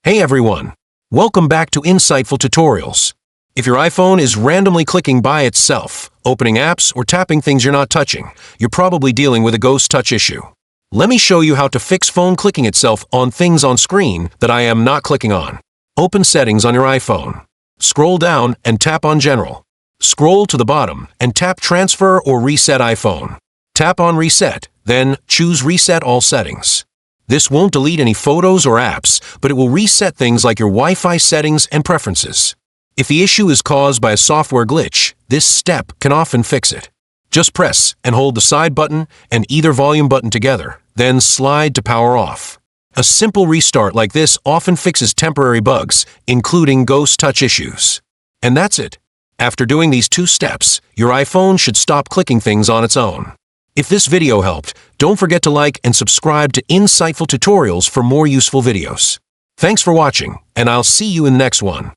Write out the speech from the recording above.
Hey everyone! Welcome back to Insightful Tutorials. If your iPhone is randomly clicking by itself, opening apps, or tapping things you're not touching, you're probably dealing with a ghost touch issue. Let me show you how to fix phone clicking itself on things on screen that I am not clicking on. Open Settings on your iPhone. Scroll down and tap on General. Scroll to the bottom and tap Transfer or Reset iPhone. Tap on Reset, then choose Reset All Settings. This won't delete any photos or apps, but it will reset things like your Wi-Fi settings and preferences. If the issue is caused by a software glitch, this step can often fix it. Just press and hold the side button and either volume button together, then slide to power off. A simple restart like this often fixes temporary bugs, including ghost touch issues. And that's it. After doing these 2 steps, your iPhone should stop clicking things on its own. If this video helped, don't forget to like and subscribe to Insightful Tutorials for more useful videos. Thanks for watching, and I'll see you in the next one.